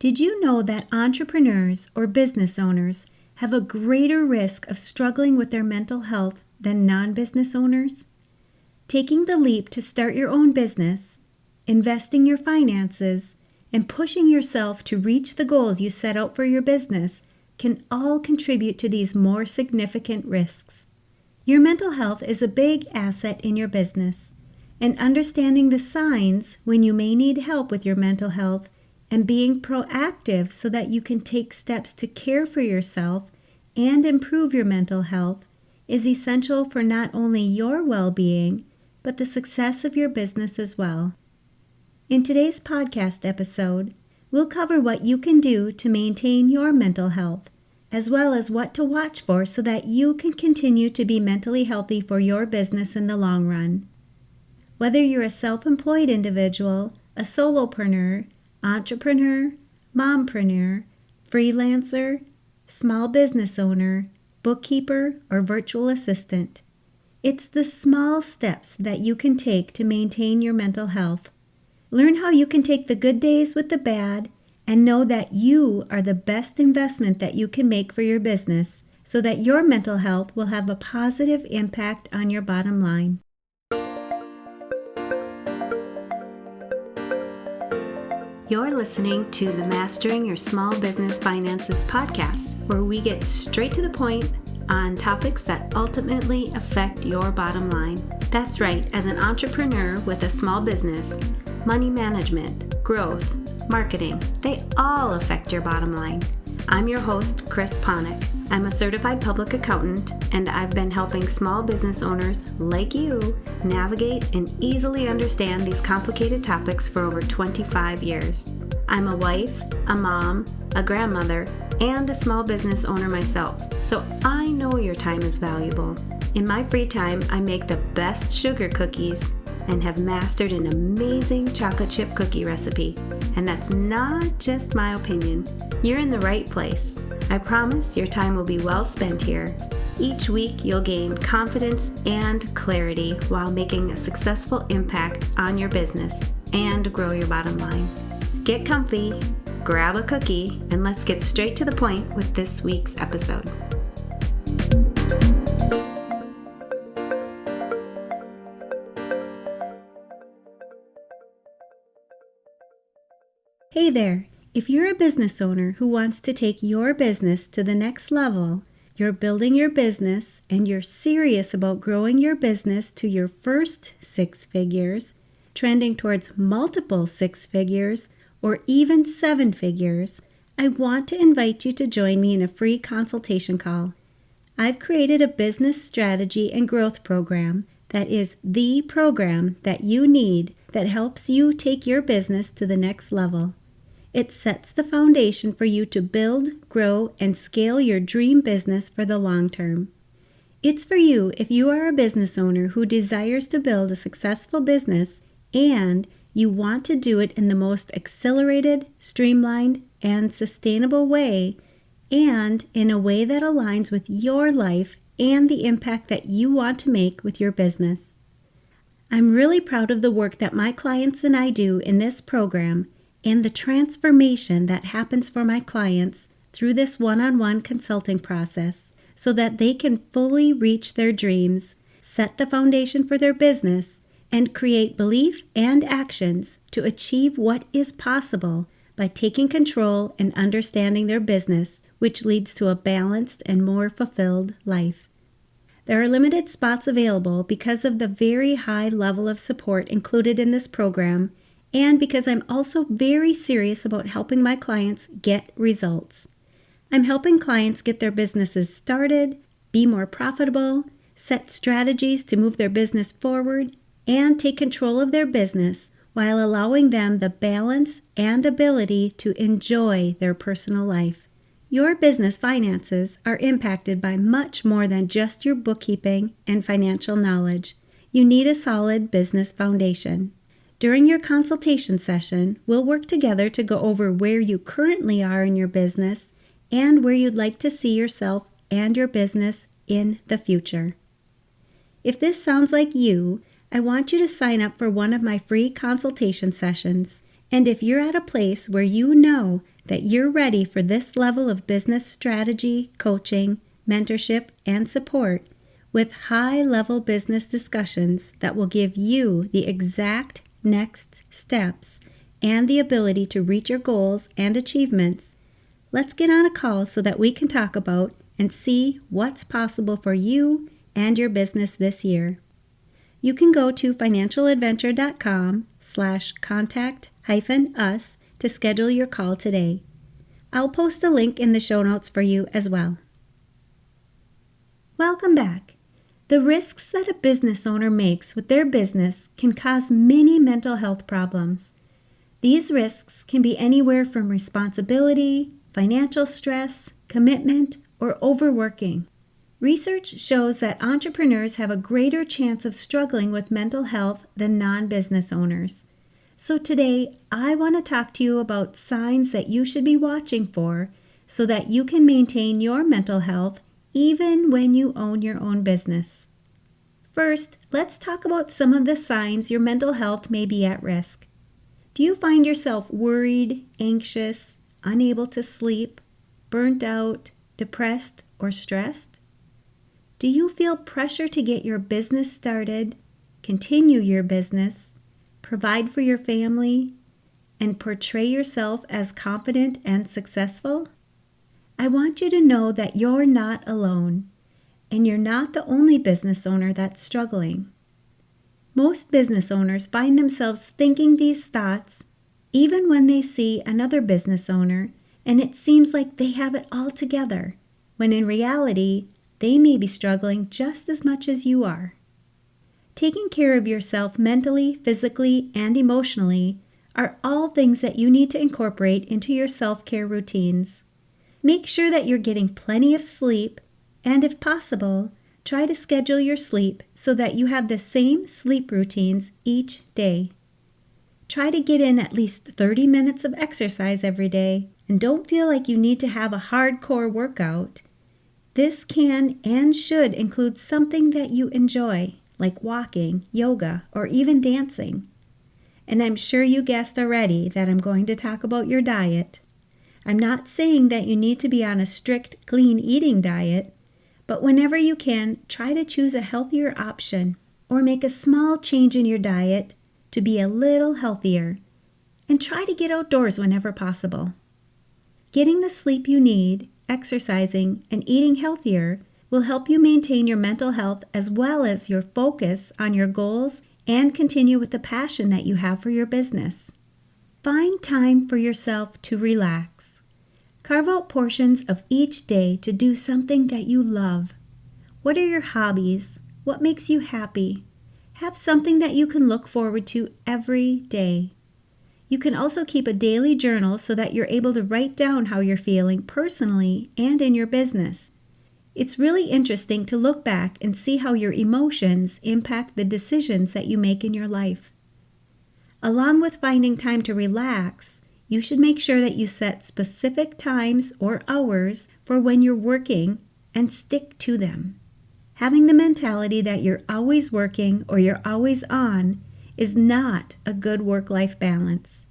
Did you know that entrepreneurs or business owners have a greater risk of struggling with their mental health than non-business owners? Taking the leap to start your own business, investing your finances, and pushing yourself to reach the goals you set out for your business can all contribute to these more significant risks. Your mental health is a big asset in your business, and understanding the signs when you may need help with your mental health and being proactive so that you can take steps to care for yourself and improve your mental health is essential for not only your well-being, but the success of your business as well. In today's podcast episode, we'll cover what you can do to maintain your mental health, as well as what to watch for so that you can continue to be mentally healthy for your business in the long run. Whether you're a self-employed individual, a solopreneur, entrepreneur, mompreneur, freelancer, small business owner, bookkeeper, or virtual assistant, it's the small steps that you can take to maintain your mental health. Learn how you can take the good days with the bad and know that you are the best investment that you can make for your business so that your mental health will have a positive impact on your bottom line. You're listening to the Mastering Your Small Business Finances podcast, where we get straight to the point on topics that ultimately affect your bottom line. That's right, as an entrepreneur with a small business, money management, growth, marketing, they all affect your bottom line. I'm your host, Chris Ponick. I'm a certified public accountant, and I've been helping small business owners like you navigate and easily understand these complicated topics for over 25 years. I'm a wife, a mom, a grandmother, and a small business owner myself, so I know your time is valuable. In my free time, I make the best sugar cookies and have mastered an amazing chocolate chip cookie recipe. And that's not just my opinion. You're in the right place. I promise your time will be well spent here. Each week you'll gain confidence and clarity while making a successful impact on your business and grow your bottom line. Get comfy, grab a cookie, and let's get straight to the point with this week's episode. Hey there! If you're a business owner who wants to take your business to the next level, you're building your business and you're serious about growing your business to your first 6 figures, trending towards multiple 6 figures, or even 7 figures, I want to invite you to join me in a free consultation call. I've created a business strategy and growth program that is the program that you need that helps you take your business to the next level. It sets the foundation for you to build, grow, and scale your dream business for the long term. It's for you if you are a business owner who desires to build a successful business and you want to do it in the most accelerated, streamlined, and sustainable way, and in a way that aligns with your life and the impact that you want to make with your business. I'm really proud of the work that my clients and I do in this program and the transformation that happens for my clients through this one-on-one consulting process so that they can fully reach their dreams, set the foundation for their business, and create belief and actions to achieve what is possible by taking control and understanding their business, which leads to a balanced and more fulfilled life. There are limited spots available because of the very high level of support included in this program, and because I'm also very serious about helping my clients get results. I'm helping clients get their businesses started, be more profitable, set strategies to move their business forward, and take control of their business while allowing them the balance and ability to enjoy their personal life. Your business finances are impacted by much more than just your bookkeeping and financial knowledge. You need a solid business foundation. During your consultation session, we'll work together to go over where you currently are in your business and where you'd like to see yourself and your business in the future. If this sounds like you, I want you to sign up for one of my free consultation sessions. And if you're at a place where you know that you're ready for this level of business strategy, coaching, mentorship, and support with high-level business discussions that will give you the exact next steps and the ability to reach your goals and achievements. Let's get on a call so that we can talk about and see what's possible for you and your business this year. You can go to financialadventure.com/contact-us to schedule your call today. I'll post the link in the show notes for you as well. Welcome back. The risks that a business owner makes with their business can cause many mental health problems. These risks can be anywhere from responsibility, financial stress, commitment, or overworking. Research shows that entrepreneurs have a greater chance of struggling with mental health than non-business owners. So today, I want to talk to you about signs that you should be watching for so that you can maintain your mental health even when you own your own business. First, let's talk about some of the signs your mental health may be at risk. Do you find yourself worried, anxious, unable to sleep, burnt out, depressed, or stressed? Do you feel pressure to get your business started, continue your business, provide for your family, and portray yourself as confident and successful? I want you to know that you're not alone, and you're not the only business owner that's struggling. Most business owners find themselves thinking these thoughts even when they see another business owner and it seems like they have it all together, when in reality, they may be struggling just as much as you are. Taking care of yourself mentally, physically, and emotionally are all things that you need to incorporate into your self-care routines. Make sure that you're getting plenty of sleep, and if possible, try to schedule your sleep so that you have the same sleep routines each day. Try to get in at least 30 minutes of exercise every day, and don't feel like you need to have a hardcore workout. This can and should include something that you enjoy, like walking, yoga, or even dancing. And I'm sure you guessed already that I'm going to talk about your diet. I'm not saying that you need to be on a strict clean eating diet, but whenever you can, try to choose a healthier option or make a small change in your diet to be a little healthier, and try to get outdoors whenever possible. Getting the sleep you need, exercising, and eating healthier will help you maintain your mental health as well as your focus on your goals and continue with the passion that you have for your business. Find time for yourself to relax. Carve out portions of each day to do something that you love. What are your hobbies? What makes you happy? Have something that you can look forward to every day. You can also keep a daily journal so that you're able to write down how you're feeling personally and in your business. It's really interesting to look back and see how your emotions impact the decisions that you make in your life. Along with finding time to relax, you should make sure that you set specific times or hours for when you're working and stick to them. Having the mentality that you're always working or you're always on is not a good work-life balance.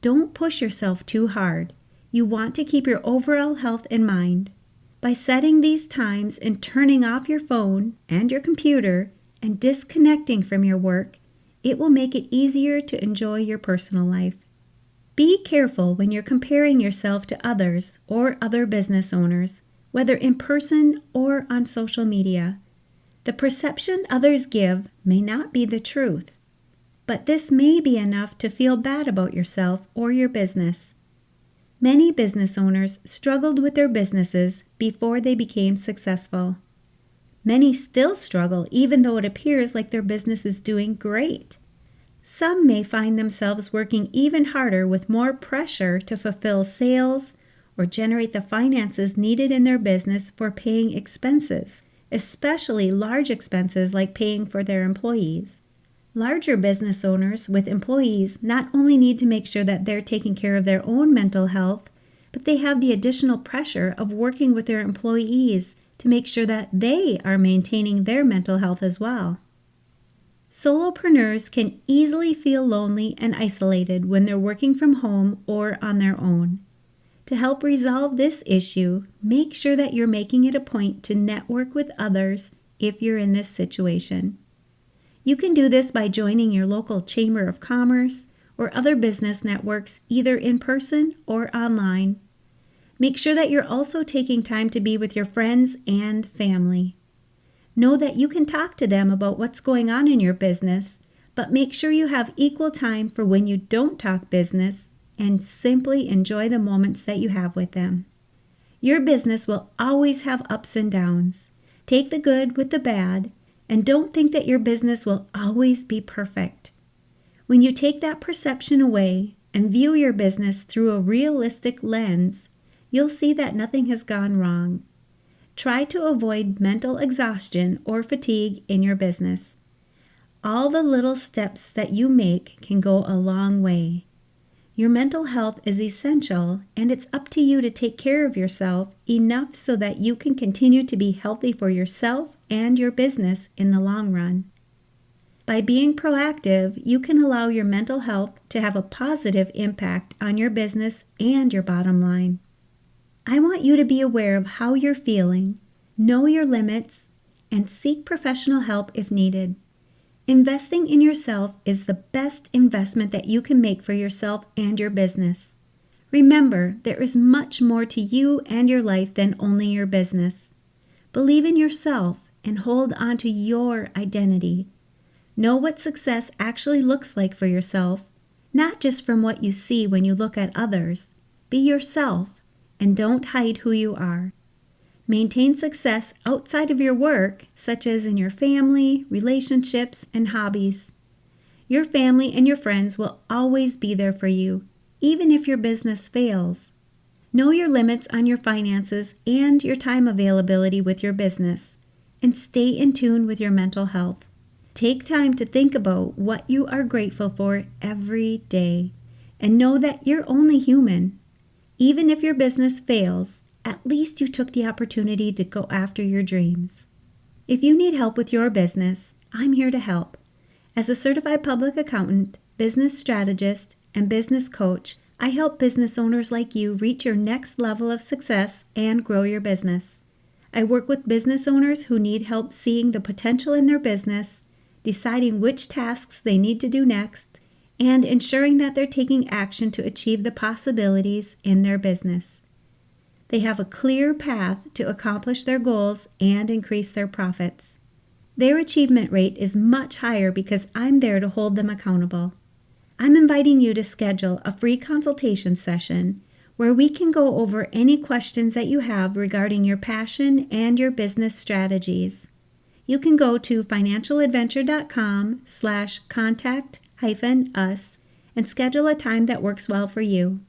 Don't push yourself too hard. You want to keep your overall health in mind. By setting these times and turning off your phone and your computer and disconnecting from your work, it will make it easier to enjoy your personal life. Be careful when you're comparing yourself to others or other business owners, whether in person or on social media. The perception others give may not be the truth, but this may be enough to feel bad about yourself or your business. Many business owners struggled with their businesses before they became successful. Many still struggle even though it appears like their business is doing great. Some may find themselves working even harder with more pressure to fulfill sales or generate the finances needed in their business for paying expenses, especially large expenses like paying for their employees. Larger business owners with employees not only need to make sure that they're taking care of their own mental health, but they have the additional pressure of working with their employees to make sure that they are maintaining their mental health as well. Solopreneurs can easily feel lonely and isolated when they're working from home or on their own. To help resolve this issue, make sure that you're making it a point to network with others if you're in this situation. You can do this by joining your local Chamber of Commerce or other business networks either in person or online. Make sure that you're also taking time to be with your friends and family. Know that you can talk to them about what's going on in your business, but make sure you have equal time for when you don't talk business and simply enjoy the moments that you have with them. Your business will always have ups and downs. Take the good with the bad, and don't think that your business will always be perfect. When you take that perception away and view your business through a realistic lens, you'll see that nothing has gone wrong. Try to avoid mental exhaustion or fatigue in your business. All the little steps that you make can go a long way. Your mental health is essential, and it's up to you to take care of yourself enough so that you can continue to be healthy for yourself and your business in the long run. By being proactive, you can allow your mental health to have a positive impact on your business and your bottom line. I want you to be aware of how you're feeling, know your limits, and seek professional help if needed. Investing in yourself is the best investment that you can make for yourself and your business. Remember, there is much more to you and your life than only your business. Believe in yourself and hold on to your identity. Know what success actually looks like for yourself, not just from what you see when you look at others. Be yourself and don't hide who you are. Maintain success outside of your work, such as in your family, relationships, and hobbies. Your family and your friends will always be there for you, even if your business fails. Know your limits on your finances and your time availability with your business, and stay in tune with your mental health. Take time to think about what you are grateful for every day, and know that you're only human. Even if your business fails, at least you took the opportunity to go after your dreams. If you need help with your business, I'm here to help. As a certified public accountant, business strategist, and business coach, I help business owners like you reach your next level of success and grow your business. I work with business owners who need help seeing the potential in their business, deciding which tasks they need to do next, and ensuring that they're taking action to achieve the possibilities in their business. They have a clear path to accomplish their goals and increase their profits. Their achievement rate is much higher because I'm there to hold them accountable. I'm inviting you to schedule a free consultation session where we can go over any questions that you have regarding your passion and your business strategies. You can go to financialadventure.com/contact-us and schedule a time that works well for you.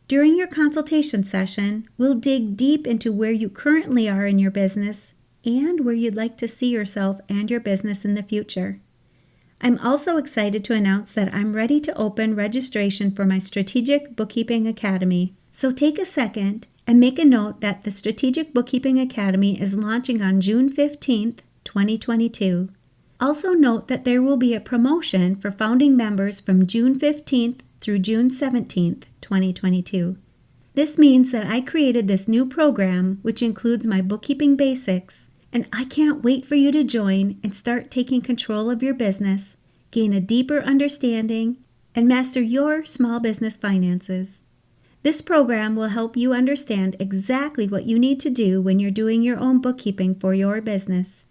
During your consultation session, we'll dig deep into where you currently are in your business and where you'd like to see yourself and your business in the future. I'm also excited to announce that I'm ready to open registration for my Strategic Bookkeeping Academy. So take a second and make a note that the Strategic Bookkeeping Academy is launching on June 15th, 2022. Also note that there will be a promotion for founding members from June 15th through June 17th, 2022. This means that I created this new program, which includes my bookkeeping basics, and I can't wait for you to join and start taking control of your business, gain a deeper understanding, and master your small business finances. This program will help you understand exactly what you need to do when you're doing your own bookkeeping for your business.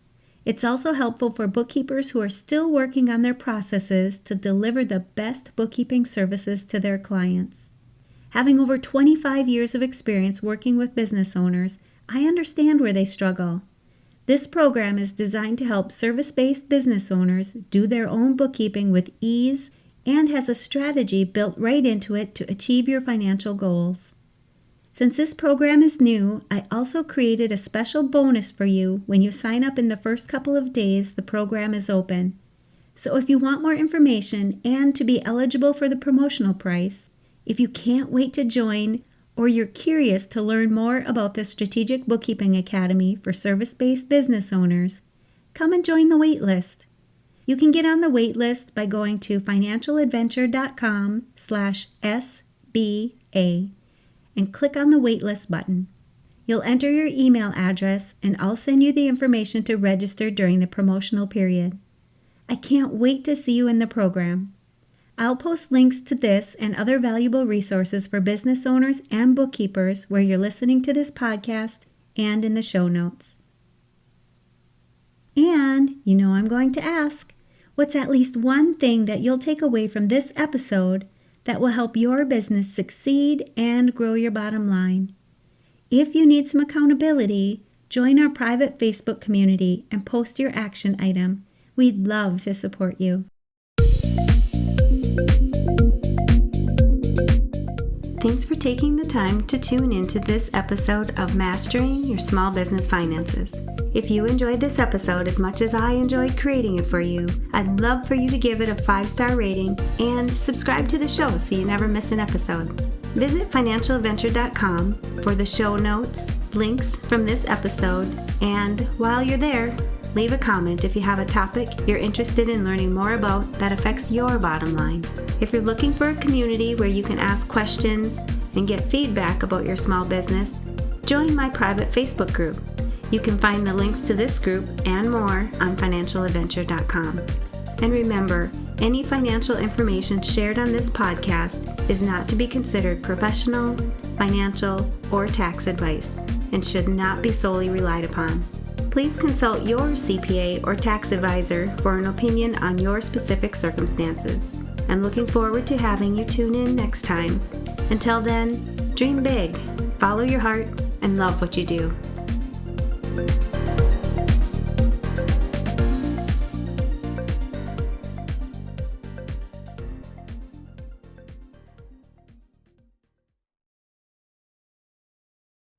It's also helpful for bookkeepers who are still working on their processes to deliver the best bookkeeping services to their clients. Having over 25 years of experience working with business owners, I understand where they struggle. This program is designed to help service-based business owners do their own bookkeeping with ease and has a strategy built right into it to achieve your financial goals. Since this program is new, I also created a special bonus for you when you sign up in the first couple of days the program is open. So if you want more information and to be eligible for the promotional price, if you can't wait to join, or you're curious to learn more about the Strategic Bookkeeping Academy for service-based business owners, come and join the wait list. You can get on the wait list by going to financialadventure.com/SBA. and click on the waitlist button. You'll enter your email address and I'll send you the information to register during the promotional period. I can't wait to see you in the program. I'll post links to this and other valuable resources for business owners and bookkeepers where you're listening to this podcast and in the show notes. And you know I'm going to ask, what's at least one thing that you'll take away from this episode that will help your business succeed and grow your bottom line? If you need some accountability, join our private Facebook community and post your action item. We'd love to support you. Thanks for taking the time to tune into this episode of Mastering Your Small Business Finances. If you enjoyed this episode as much as I enjoyed creating it for you, I'd love for you to give it a 5-star rating and subscribe to the show so you never miss an episode. Visit financialadventure.com for the show notes, links from this episode, and while you're there, leave a comment if you have a topic you're interested in learning more about that affects your bottom line. If you're looking for a community where you can ask questions and get feedback about your small business, join my private Facebook group. You can find the links to this group and more on financialadventure.com. And remember, any financial information shared on this podcast is not to be considered professional, financial, or tax advice and should not be solely relied upon. Please consult your CPA or tax advisor for an opinion on your specific circumstances. I'm looking forward to having you tune in next time. Until then, dream big, follow your heart, and love what you do.